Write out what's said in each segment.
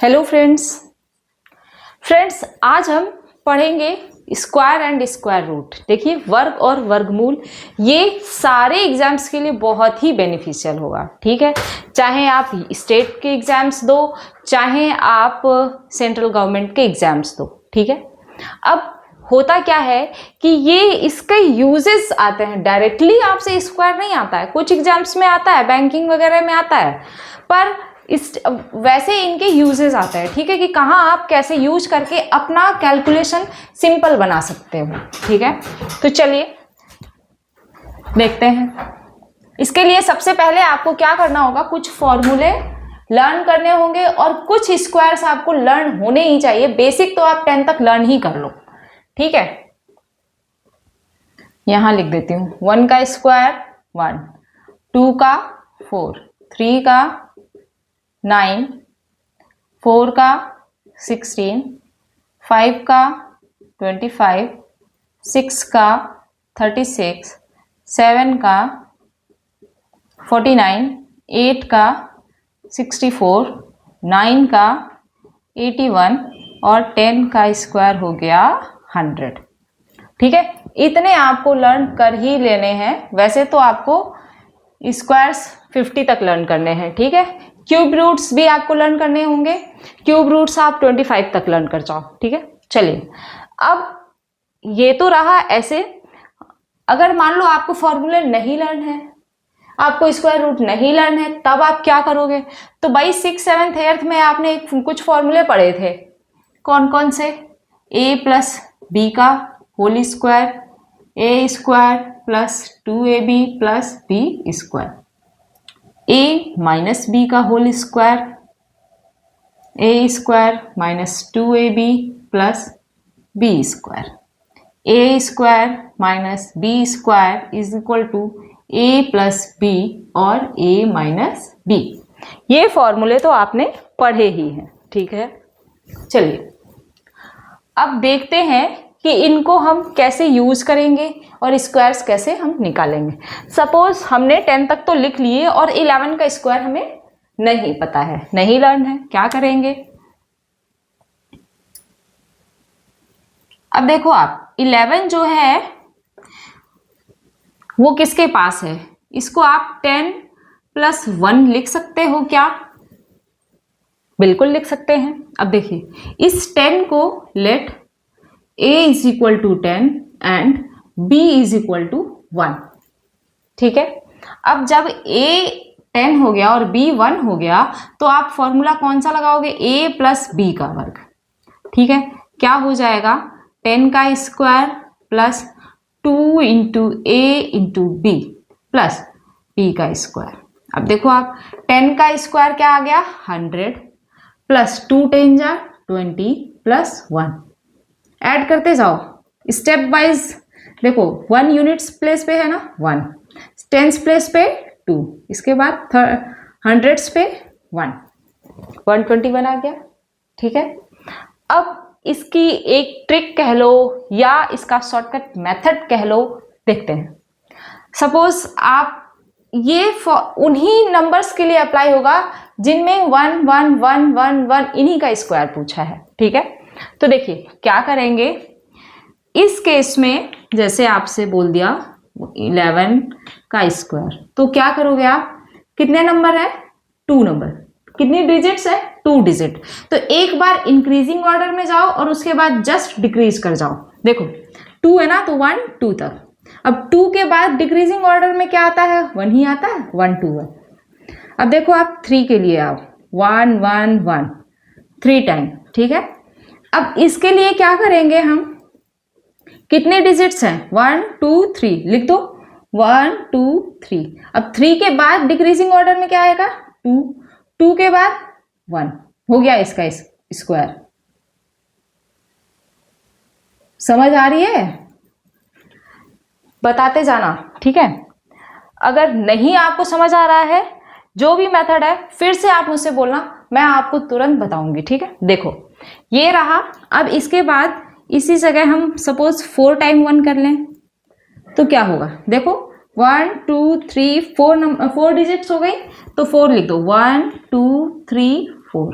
Hello friends आज हम पढ़ेंगे स्क्वायर एंड स्क्वायर रूट। देखिए वर्ग और वर्गमूल ये सारे एग्जाम्स के लिए बहुत ही बेनिफिशियल होगा। ठीक है, चाहे आप स्टेट के एग्जाम्स दो, चाहे आप सेंट्रल गवर्नमेंट के एग्जाम्स दो। ठीक है, अब होता क्या है कि ये इसके यूजेस आते हैं। डायरेक्टली आपसे स्क्वायर नहीं आता है, कुछ एग्जाम्स में आता है, बैंकिंग वगैरह में आता है, पर वैसे इनके यूजेस आते हैं। ठीक है, कि कहाँ आप कैसे यूज करके अपना कैलकुलेशन सिंपल बना सकते हो। ठीक है, तो चलिए देखते हैं। इसके लिए सबसे पहले आपको क्या करना होगा, कुछ फॉर्मूले लर्न करने होंगे और कुछ स्क्वायर्स आपको लर्न होने ही चाहिए। बेसिक तो आप 10 तक लर्न ही कर लो। ठीक है, यहां लिख देती हूं 1 का स्क्वायर 1, 2 का 4, 3 का 9, 4 का 16, 5 का 25, 6 का 36, 7 का 49, 8 का 64, 9 का 81 और 10 का स्क्वायर हो गया 100। ठीक है, इतने आपको लर्न कर ही लेने हैं। वैसे तो आपको स्क्वायर्स 50 तक लर्न करने हैं। ठीक है, क्यूब रूट्स भी आपको लर्न करने होंगे। क्यूब रूट्स आप 25 तक लर्न कर जाओ। ठीक है, चलिए अब ये तो रहा ऐसे। अगर मान लो आपको फॉर्मूले नहीं लर्न है, आपको स्क्वायर रूट नहीं लर्न है, तब आप क्या करोगे? तो भाई 6, 7, 8 में आपने कुछ फॉर्मूले पढ़े थे। कौन कौन से? a प्लस बी का whole square, a square plus 2ab plus B square, a minus B का whole square, a square minus 2ab plus B square, a square minus B square is equal to a plus B और a minus B. ये फॉर्मूले तो आपने पढ़े ही हैं। ठीक है, चलिए अब देखते हैं कि इनको हम कैसे यूज करेंगे और स्क्वायर्स कैसे हम निकालेंगे। सपोज हमने 10 तक तो लिख लिए और 11 का स्क्वायर हमें नहीं पता है, नहीं लर्न है, क्या करेंगे? अब देखो आप 11 जो है वो किसके पास है? इसको आप 10 प्लस 1 लिख सकते हो क्या? बिल्कुल लिख सकते हैं। अब देखिए इस 10 को let a is equal to 10 and b is equal to 1। ठीक है, अब जब a 10 हो गया और b 1 हो गया तो आप फॉर्मूला कौन सा लगाओगे? a प्लस b का वर्ग। ठीक है, क्या हो जाएगा? 10 का square plus 2 into a into b plus b का स्क्वायर। अब देखो आप 10 का स्क्वायर क्या आ गया? 100 प्लस 2 10 जा 20 प्लस 1। ऐड करते जाओ स्टेप वाइज। देखो 1 यूनिट्स प्लेस पे है ना 1, टेंस प्लेस पे 2, इसके बाद हंड्रेड्स पे 1, 121 आ गया। ठीक है, अब इसकी एक ट्रिक कह लो या इसका शॉर्टकट मेथड कह लो, देखते हैं। सपोज आप ये उन्हीं नंबर्स के लिए अप्लाई होगा जिनमें 1 1 1 1 1 इन्हीं का स्क्वायर पूछा है। ठीक है, तो देखिए क्या करेंगे इस केस में। जैसे आपसे बोल दिया 11 का स्क्वायर, तो क्या करोगे आप? कितने नंबर है? 2 नंबर। कितनी डिजिट्स है? 2 डिजिट। तो एक बार इंक्रीजिंग ऑर्डर में जाओ और उसके बाद जस्ट डिक्रीज कर जाओ। देखो 2 है ना, तो 1 2 तक। अब 2 के बाद डिक्रीजिंग ऑर्डर में क्या आता है? 1 ही आता है, 1 2 है। अब देखो आप 3 के लिए आओ 1 1 1 3 टाइम। ठीक है, अब इसके लिए क्या करेंगे हम? कितने डिजिट्स हैं? 1 2 3 लिख दो 1 2 3। अब 3 के बाद डिक्रीजिंग ऑर्डर में क्या आएगा? 2, 2 के बाद 1 हो गया इसका स्क्वायर। समझ आ रही है? बताते जाना। ठीक है, अगर नहीं आपको समझ आ रहा है जो भी मेथड है फिर से आप मुझसे बोलना, मैं आपको तुरंत बताऊंगी। ठीक है, देखो ये रहा। अब इसके बाद इसी जगह हम सपोज 4 टाइम 1 कर लें तो क्या होगा? देखो 1 2 3 4 डिजिट्स हो गई, तो 4 लिख दो 1 2 3 4।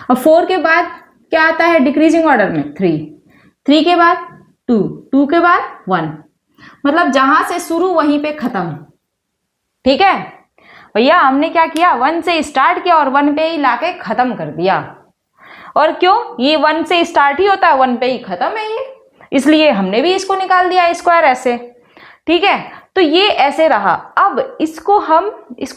अब 4 के बाद क्या आता है डिक्रीजिंग ऑर्डर में? 3, 3 के बाद 2, 2 के बाद 1, मतलब जहां से शुरू वहीं पे खत्म। ठीक है भैया, हमने क्या किया, 1 से स्टार्ट किया और 1 पे ही लाके खत्म कर दिया। और क्यों, ये 1 से स्टार्ट ही होता है, 1 पे ही खत्म है ये, इसलिए हमने भी इसको निकाल दिया स्क्वायर ऐसे। ठीक है, तो ये ऐसे रहा। अब इसको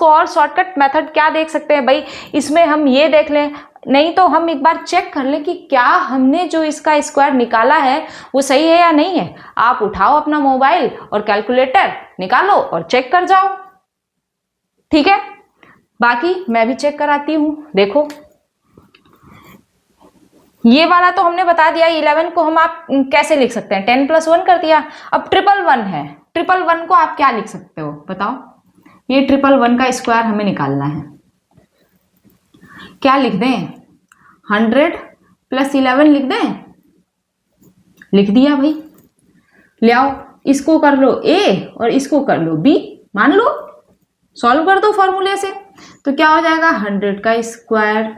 और शॉर्टकट मेथड क्या देख सकते हैं भाई, इसमें हम ये देख लें, नहीं तो हम एक बार चेक कर लें कि क्या हमने जो इसका स्क्वायर निकाला है वो सही है या नहीं है। आप उठाओ अपना मोबाइल और कैलकुलेटर निकालो और चेक कर जाओ। ठीक है, बाकी मैं भी चेक कराती हूं। देखो ये वाला तो हमने बता दिया, 11 को हम आप कैसे लिख सकते हैं, 10 + 1 कर दिया। अब 111 है, 111 को आप क्या लिख सकते हो बताओ, ये 111 का स्क्वायर हमें निकालना है, क्या लिख दें, 100 + 11 लिख दें, लिख दिया भाई। ले आओ, इसको कर लो A और इसको कर लो B, मान लो, सॉल्व कर दो फॉर्मूले से, तो क्या हो जाएगा, 100 का स्क्वायर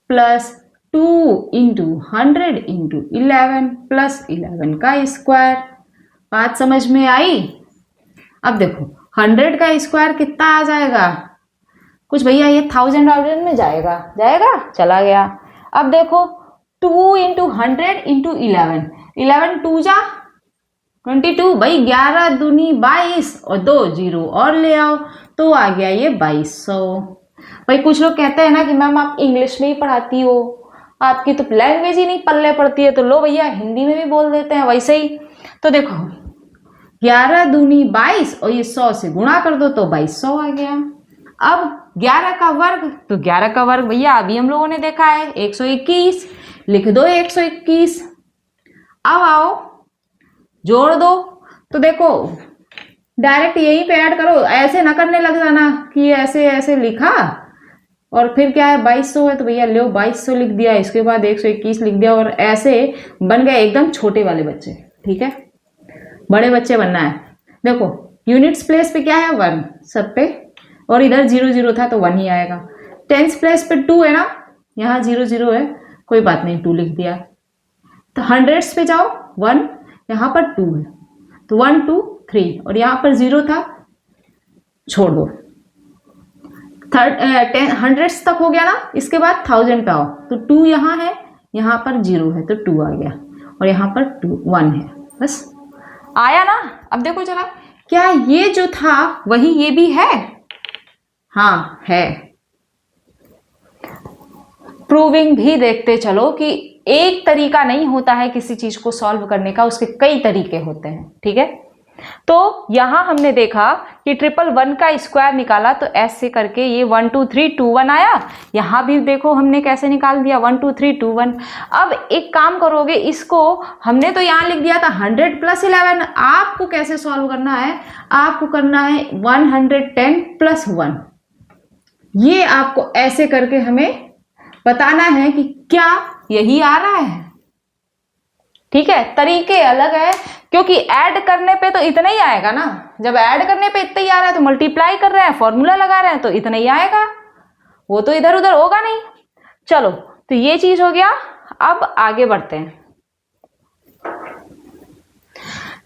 प्लस 2 × 100 × 11 प्लस 11 का स्क्वायर। बात समझ में आई? अब देखो 100 का स्क्वायर कितना आ जाएगा, कुछ भैया ये 1000 में जाएगा, चला गया। अब देखो 2 × 100 × 11, 11 2 जा 22 भाई, 11 दूनी 22 और 2 0 और ले आओ, तो आ गया ये 2200। भाई कुछ लोग कहते हैं ना कि मैम आप इंग्लिश में ही पढ़ाती हो, आपकी तो लैंग्वेज ही नहीं पल्ले पड़ती है, तो लो भैया हिंदी में भी बोल देते हैं वैसे ही। तो देखो 11 दूनी 22 और ये 100 से गुणा कर दो तो 2200 आ गया। अब 11 का वर्ग, तो 11 का वर्ग भैया अभी हम लोगों ने देखा है 121, लिख दो 121। अब आओ जोड़ दो, तो देखो डायरेक्ट यहीं पे ऐड करो, ऐसे ना करने लग जाना कि ऐसे ऐसे लिखा और फिर क्या है 2200 है तो भैया लो 2200 लिख दिया, इसके बाद 121 लिख दिया, और ऐसे बन गए एकदम छोटे वाले बच्चे। ठीक है, बड़े बच्चे बनना है। देखो यूनिट्स प्लेस पे क्या है 1 सब पे, और इधर 0 0 था तो 1 ही आएगा। टेंस प्लेस पे 2 है ना, यहाँ 0 0 है, कोई बात नहीं 2 लिख दिया। तो हंड्रेड्स पे जाओ 1, यहाँ पर 2 है तो 1 2 3, और यहाँ पर 0 था, छोड़ दो। हंड्रेड्स तक हो गया ना, इसके बाद 1000 पे आओ तो 2 यहाँ है, यहाँ पर 0 है तो 2 आ गया, और यहाँ पर 1 है, बस आया ना। अब देखो जरा, क्या ये जो था वही ये भी है? हाँ है। प्रूविंग भी देखते चलो कि एक तरीका नहीं होता है किसी चीज को सॉल्व करने का, उसके कई तरीके होते हैं। ठीक है, तो यहां हमने देखा कि 111 का स्क्वायर निकाला तो ऐसे करके ये 1 2 3 2 1 आया। यहां भी देखो हमने कैसे निकाल दिया 1 2 3 2 1। अब एक काम करोगे, इसको हमने तो यहां लिख दिया था 100 + 11, आपको कैसे सॉल्व करना है, आपको करना है 110 + 1। ये आपको ऐसे करके हमें बताना है कि क्या यही आ रहा है। ठीक है, तरीके अलग है, क्योंकि ऐड करने पे तो इतना ही आएगा ना, जब ऐड करने पे इतना ही आ रहा है तो मल्टीप्लाई कर रहे हैं, फॉर्मूला लगा रहे हैं तो इतना ही आएगा, वो तो इधर उधर होगा नहीं। चलो तो ये चीज हो गया। अब आगे बढ़ते हैं।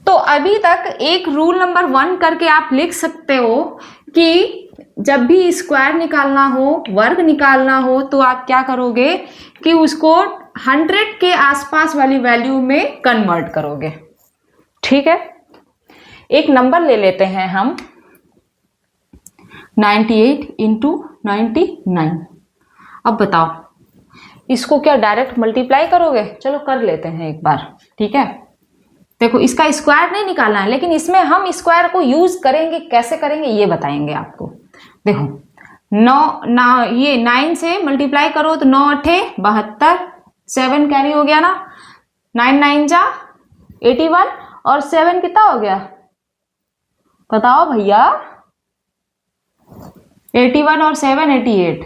तो अभी तक एक रूल नंबर 1 करके आप लिख सकते हो कि जब भी स्क्वायर निकालना हो, वर्ग निकालना हो, तो आप क्या करोगे कि उसको 100 के आसपास वाली वैल्यू में कन्वर्ट करोगे। ठीक है, एक नंबर ले लेते हैं हम 98 × 99। अब बताओ इसको क्या डायरेक्ट मल्टीप्लाई करोगे? चलो कर लेते हैं एक बार। ठीक है, देखो इसका स्क्वायर नहीं निकालना है, लेकिन इसमें हम स्क्वायर को यूज करेंगे, कैसे करेंगे ये बताएंगे आपको। देखो 9 से मल्टीप्लाई करो तो 9 8 72, 7 कैरी हो गया ना, 9 9 जा 81, और 7 कितना हो गया बताओ भैया, 81 और 7 88।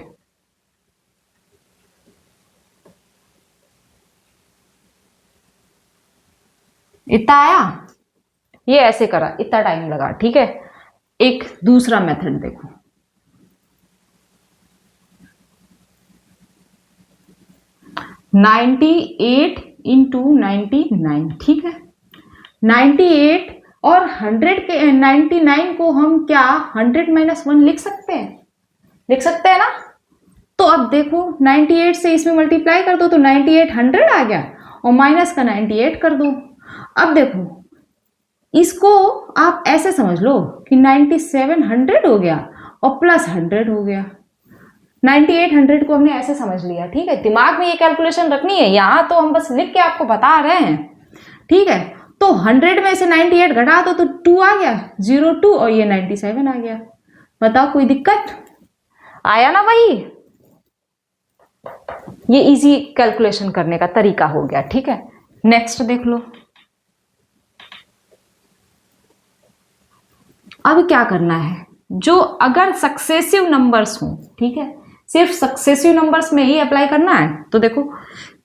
इतना आया, ये ऐसे करा, इतना टाइम लगा। ठीक है, एक दूसरा मेथड देखो, 98 इंटू 99, ठीक है। 98 और 100 के 99 को हम क्या 100 - 1 लिख सकते हैं? लिख सकते हैं ना। तो अब देखो 98 से इसमें मल्टीप्लाई कर दो तो 98 100 आ गया और माइनस का 98 कर दो। अब देखो इसको आप ऐसे समझ लो कि 97 100 हो गया और प्लस 100 हो गया। 98 100 को हमने ऐसे समझ लिया, ठीक है। दिमाग में ये कैलकुलेशन रखनी है, यहां तो हम बस लिख के आपको बता रहे हैं, ठीक है। तो 100 में से 98 घटा दो तो 2 आ गया, 02 और ये 97 आ गया। बताओ कोई दिक्कत आया ना भाई? ये इजी कैलकुलेशन करने का तरीका हो गया, ठीक है। नेक्स्ट देख लो। अब क्या करना है, जो अगर सक्सेसिव नंबर्स हो, ठीक है, सिर्फ सक्सेसिव नंबर्स में ही अप्लाई करना है। तो देखो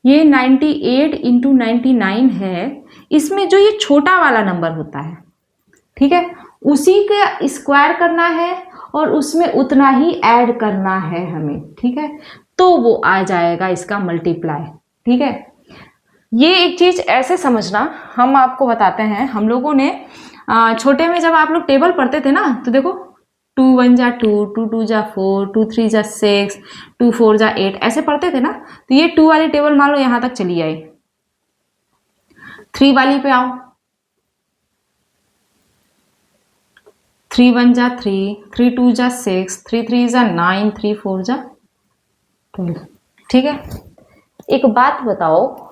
ये 98 इंटू 99 है, इसमें जो ये छोटा वाला नंबर होता है, ठीक है, उसी का स्क्वायर करना है और उसमें उतना ही ऐड करना है हमें, ठीक है। तो वो आ जाएगा इसका मल्टीप्लाई, ठीक है। ये एक चीज ऐसे समझना, हम आपको बताते हैं, हम लोगों ने छोटे में जब आप लोग टेबल पढ़ते थे ना, तो देखो 2 1 जा 2, 2 2 जा 4, 2 3 जा 6, 2 4 जा 8 ऐसे पढ़ते थे ना। तो ये 2 वाली टेबल मान लो यहां तक चली आई, 3 वाली पे आओ, 3 1 जा 3, 3 2 जा 6, 3 3 जा 9, 3 4 जा 12, ठीक है। एक बात बताओ,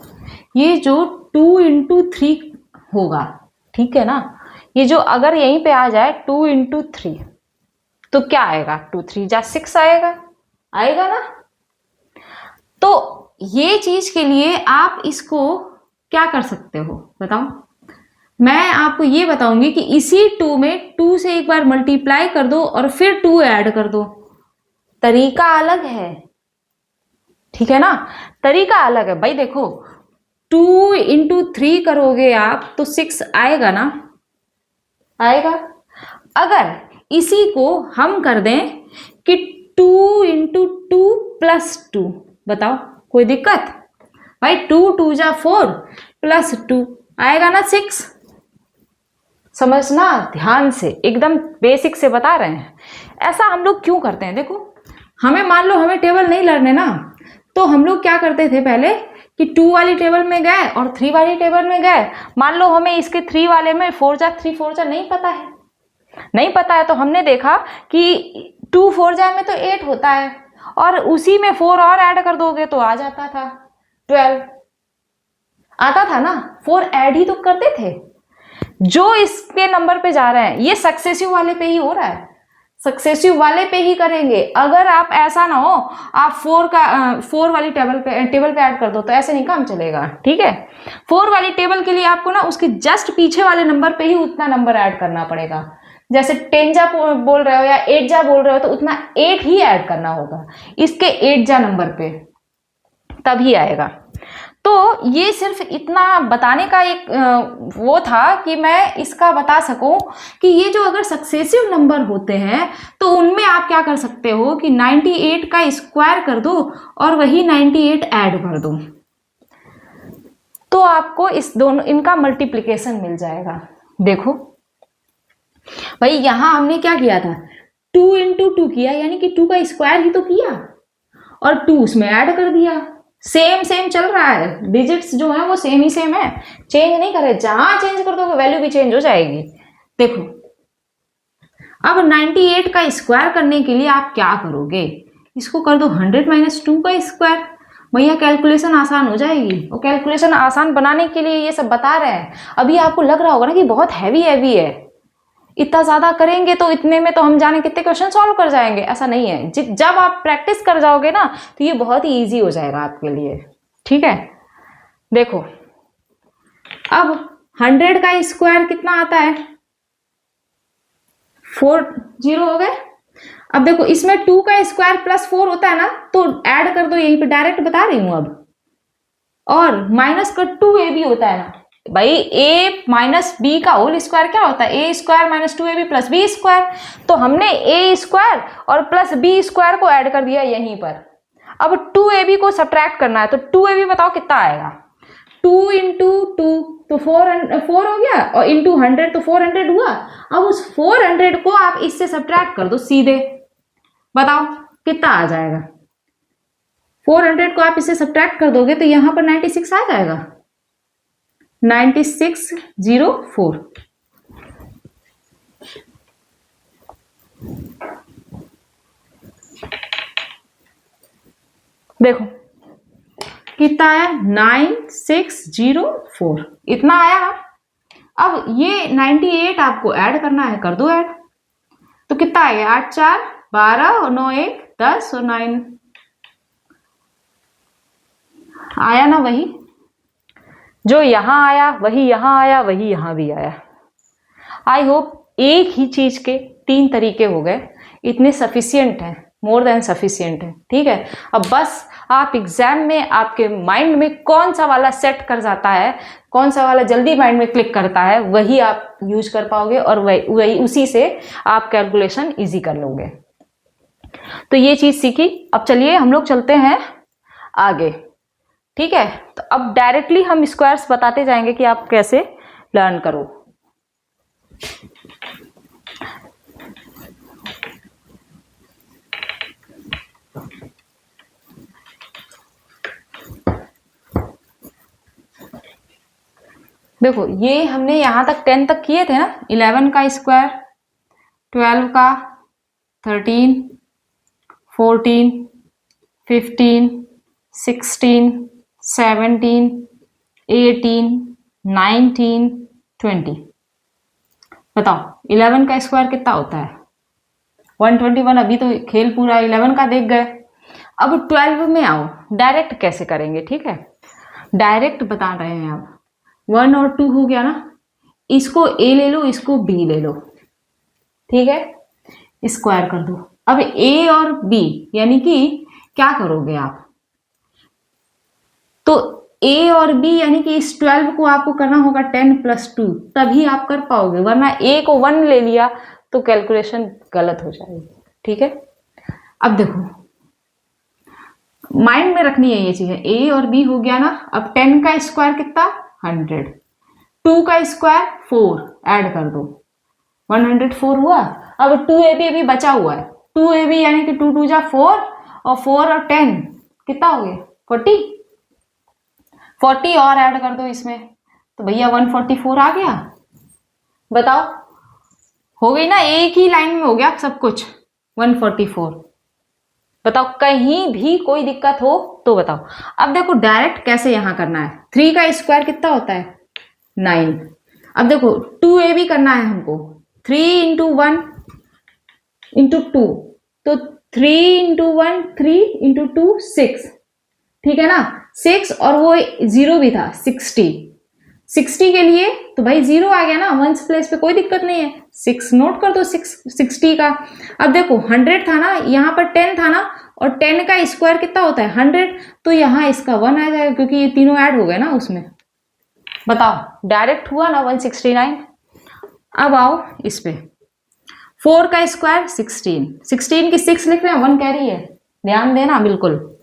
ये जो 2 इंटू 3 होगा, ठीक है ना, ये जो अगर यहीं पे आ जाए 2 इंटू 3 तो क्या आएगा? 2 3 जा 6 आएगा, आएगा ना। तो ये चीज के लिए आप इसको क्या कर सकते हो बताओ। मैं आपको ये बताऊंगी कि इसी 2 में 2 से एक बार मल्टीप्लाई कर दो और फिर 2 ऐड कर दो। तरीका अलग है, ठीक है ना, तरीका अलग है भाई। देखो 2 इंटू 3 करोगे आप तो 6 आएगा ना, आएगा। अगर इसी को हम कर दें कि 2 इंटू 2 प्लस 2, बताओ कोई दिक्कत भाई? 2 2 जा 4 प्लस 2 आएगा ना 6। समझना ध्यान से, एकदम बेसिक से बता रहे हैं। ऐसा हम लोग क्यों करते हैं? देखो हमें मान लो हमें टेबल नहीं लड़ने ना, तो हम लोग क्या करते थे पहले कि 2 वाली टेबल में गए और 3 वाली टेबल में गए। मान लो हमें इसके 3 वाले में 4 जा 3 4 जा नहीं पता है, नहीं पता है, तो हमने देखा कि 2 4 जा में तो 8 होता है और उसी में 4 और ऐड कर दोगे तो आ जाता था 12, आता था ना। 4 ऐड ही तो करते थे। जो इसके नंबर पे जा रहे हैं ये सक्सेसिव वाले पे ही हो रहा है, सक्सेसिव वाले पे ही करेंगे। अगर आप ऐसा ना हो आप 4 वाली टेबल पे ऐड कर दो तो ऐसे नहीं काम चलेगा, ठीक है। 4 वाली टेबल के लिए आपको ना उसके जस्ट पीछे वाले नंबर पे ही उतना नंबर ऐड करना पड़ेगा। जैसे 10 जा बोल रहे हो या 8 जा बोल रहे हो तो उतना 8 ही ऐड करना होगा इसके 8 जा नंबर पे, तभी आएगा। तो ये सिर्फ इतना बताने का एक वो था कि मैं इसका बता सकूं कि ये जो अगर सक्सेसिव नंबर होते हैं तो उनमें आप क्या कर सकते हो कि 98 का स्क्वायर कर दो और वही 98 ऐड कर दो, तो आपको इस दोनों इनका मल्टीप्लिकेशन मिल जाएगा। देखो भाई यहां हमने क्या किया था, 2 इंटू 2 किया, यानी कि 2 का स्क्वायर ही तो किया और 2 उसमें ऐड कर दिया। सेम सेम चल रहा है, डिजिट्स जो है वो सेम ही सेम है, चेंज नहीं करे। जहां चेंज कर दोगे वैल्यू भी चेंज हो जाएगी। देखो अब 98 का स्क्वायर करने के लिए आप क्या करोगे, इसको कर दो 100 - 2 का स्क्वायर, भैया कैलकुलेशन आसान हो जाएगी। और कैलकुलेशन आसान बनाने के लिए ये सब बता रहे हैं। अभी आपको लग रहा होगा ना कि बहुत हैवी है, इतना ज्यादा करेंगे तो इतने में तो हम जाने कितने क्वेश्चन सॉल्व कर जाएंगे। ऐसा नहीं है, जब आप प्रैक्टिस कर जाओगे ना तो ये बहुत ही इजी हो जाएगा आपके लिए, ठीक है। देखो अब 100 का स्क्वायर कितना आता है, 40 हो गए। अब देखो इसमें 2 का स्क्वायर प्लस 4 होता है ना, तो ऐड कर दो, यहीं पे डायरेक्ट बता रही हूं अब। और माइनस का 2a भी होता है ना भाई, a माइनस बी का होल स्क्वायर क्या होता है, a square minus 2ab plus B square. तो हमने a स्क्वायर और प्लस बी स्क्वायर को ऐड कर दिया यहीं पर। अब 2ab को सब्ट्रैक्ट करना है, तो 2ab बताओ कितना आएगा। 2 इंटू 2 तो 4 हो गया, और इंटू 100 तो 400 हुआ। अब उस 400 को आप इससे सब्ट्रैक्ट कर दो सीधे, बताओ कितना आ जाएगा। 400 को आप इससे सब्ट्रैक्ट कर दोगे तो यहां पर 96 आ जाएगा, 9604। देखो कितना आया, 9604 इतना आया। अब ये 98 आपको ऐड करना है, कर दो ऐड। तो कितना आएगा, 8 4 12 और 9 1 10 और 9 आया ना, वही जो यहां आया वही यहां आया, वही यहां भी आया। आई होप एक ही चीज के 3 तरीके हो गए, इतने सफिशियंट है, मोर देन सफिशियंट है। ठीक है, अब बस आप एग्जाम में आपके माइंड में कौन सा वाला सेट कर जाता है, कौन सा वाला जल्दी माइंड में क्लिक करता है, वही आप यूज कर पाओगे और वही उसी से आप कैलकुलेशन इजी कर लोगे। तो ये चीज सीखी। अब चलिए हम लोग चलते हैं आगे। ठीक है, तो अब डायरेक्टली हम स्क्वायर्स बताते जाएंगे कि आप कैसे लर्न करो। देखो ये हमने यहां तक 10 तक किए थे ना, 11 का स्क्वायर, 12 का, 13, 14, 15, 16, 17, 18, 19, 20। बताओ 11 का स्क्वायर कितना होता है, 121। अभी तो खेल पूरा 11 का देख गए। अब 12 में आओ, डायरेक्ट कैसे करेंगे। ठीक है, डायरेक्ट बता रहे हैं। अब 1 और 2 हो गया ना, इसको a ले लो, इसको b ले लो। ठीक है, स्क्वायर कर दो। अब a और b यानी कि क्या करोगे आप, तो a और b यानी कि इस 12 को आपको करना होगा 10 + 2, तभी आप कर पाओगे, वरना a को 1 ले लिया तो कैलकुलेशन गलत हो जाएगी। ठीक है, अब देखो माइंड में रखनी है ये चीज है, a और b हो गया ना। अब 10 का स्क्वायर कितना, 100, 2 का स्क्वायर 4 ऐड कर दो, 104 हुआ। अब 2ab अभी बचा हुआ है, 2ab यानी कि 2 2 जा 4 और 4 और 10 कितना हो गया, 40 और ऐड कर दो इसमें, तो भैया 144 आ गया। बताओ हो गई ना, एक ही लाइन में हो गया सब कुछ, 144। बताओ कहीं भी कोई दिक्कत हो तो बताओ। अब देखो डायरेक्ट कैसे यहां करना है। 3 का स्क्वायर कितना होता है, 9। अब देखो 2ab करना है हमको, 3 इंटू 1 इंटू 2, तो 3 इंटू 1 3 इंटू 2 6। ठीक है ना, 6 और वो 0 भी था, 60 के लिए तो भाई 0 आ गया ना, 1 प्लेस पे कोई दिक्कत नहीं है, 6 नोट कर दो 60 का। अब देखो 100 था ना, यहाँ पर 10 था ना, और 10 का स्क्वायर कितना होता है, 100, तो यहाँ इसका 1 आ जाएगा क्योंकि ये तीनों ऐड हो गए ना उसमें। बताओ डायरेक्ट हुआ ना 169। अब आओ इस पे, 4 का स्क्वायर 16 की 6 लिख रहे हैं, 1 कैरी है, ध्यान देना बिल्कुल।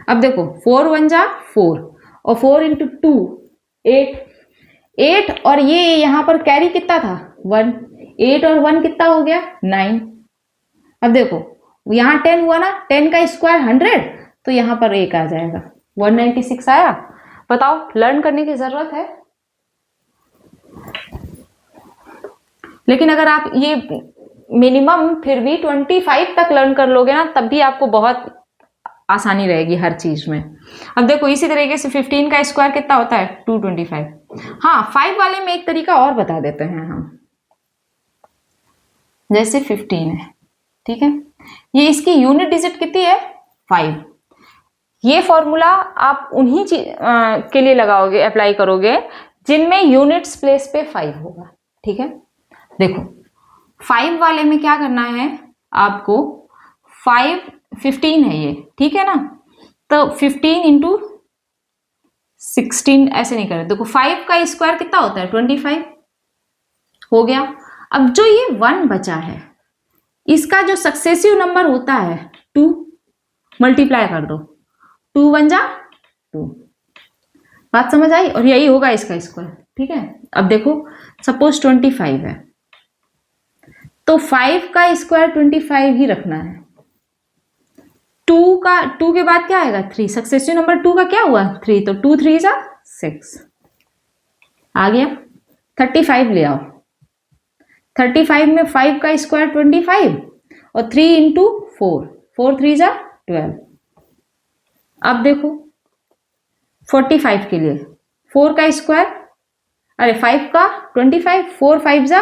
अब देखो 4 1 जा 4 और 4 इंटू 2 8 और ये यहां पर कैरी कितना था, 1, 8 और 1 कितना हो गया, 9। अब देखो यहां 10 हुआ ना, 10 का स्क्वायर 100, तो यहां पर 1 आ जाएगा, 196 आया। बताओ लर्न करने की जरूरत है। लेकिन अगर आप ये मिनिमम फिर भी 25 तक लर्न कर लोगे ना, तब भी आपको बहुत आसानी रहेगी हर चीज में। अब देखो इसी तरीके से 15 का स्क्वायर कितना होता है, 225। हाँ 5 वाले में एक तरीका और बता देते हैं हम। जैसे 15 है, ठीक है, ये इसकी यूनिट डिजिट कितनी है, 5। ये फॉर्मूला आप उन्हीं के लिए लगाओगे, अप्लाई करोगे जिनमें यूनिट्स प्लेस पे 5 होगा। ठीक है, देखो 5 वाले में क्या करना है आपको, 15 है ये, ठीक है ना, तो 15 इंटू 16 ऐसे नहीं करें। देखो 5 का स्क्वायर कितना होता है, 25 हो गया। अब जो ये 1 बचा है, इसका जो सक्सेसिव नंबर होता है 2, मल्टीप्लाई कर दो, 2 1 जा 2। बात समझ आई? और यही होगा इसका स्क्वायर, ठीक है। अब देखो सपोज 25 है तो 5 का स्क्वायर 25 ही रखना है। 2 के बाद क्या आएगा 3, सक्सेसिव नंबर 2 का क्या हुआ 3, तो 2 3 जा 6 आ गया। 35 ले आओ, 35 में 5 का स्क्वायर 25 और 3 इंटू 4, 4 3 जा 12। अब देखो 45 के लिए 4 का स्क्वायर, अरे 5 का 25, 4 5 जा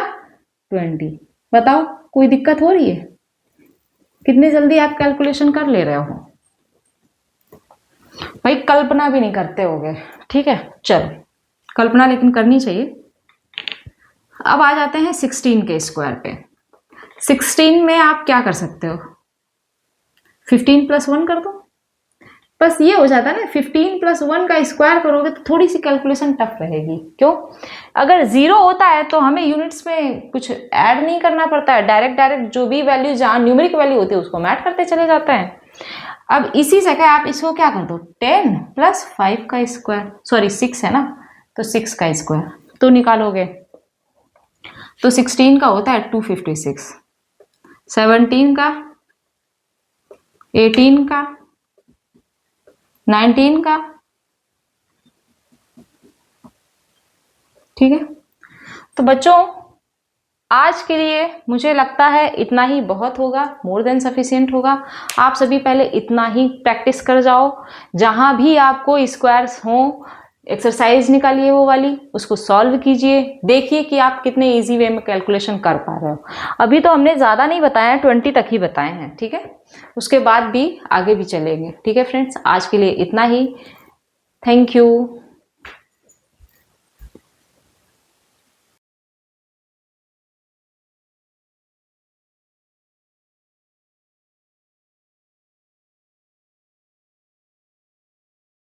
20। बताओ कोई दिक्कत हो रही है? कितनी जल्दी आप कैलकुलेशन कर ले रहे हो भाई, कल्पना भी नहीं करते होगे, ठीक है। चलो कल्पना लेकिन करनी चाहिए। अब आ जाते हैं 16 के स्क्वायर पे। 16 में आप क्या कर सकते हो, 15 + 1 कर दो, बस ये हो जाता है ना। 15 + 1 का स्क्वायर करोगे तो थोड़ी सी कैलकुलेशन टफ रहेगी। क्यों? अगर 0 होता है तो हमें यूनिट्स में कुछ ऐड नहीं करना पड़ता है, डायरेक्ट जो भी वैल्यू जहाँ न्यूमेरिक वैल्यू होती है उसको हम ऐड करते चले जाते हैं। अब इसी जगह आप इसको क्या कर दो, 10 + 5 का स्क्वायर, सॉरी 6 है ना, तो 6 का स्क्वायर तो निकालोगे तो 16 का होता है 256, 17 का, 18 का, 19 का, ठीक है। तो बच्चों आज के लिए मुझे लगता है इतना ही बहुत होगा, मोर देन सफिशिएंट होगा। आप सभी पहले इतना ही प्रैक्टिस कर जाओ, जहां भी आपको स्क्वायर्स हो एक्सरसाइज निकालिए वो वाली, उसको सॉल्व कीजिए, देखिए कि आप कितने इजी वे में कैलकुलेशन कर पा रहे हो। अभी तो हमने ज़्यादा नहीं बताया, 20 तक ही बताए हैं, ठीक है। उसके बाद भी आगे भी चलेंगे, ठीक है फ्रेंड्स। आज के लिए इतना ही, थैंक यू।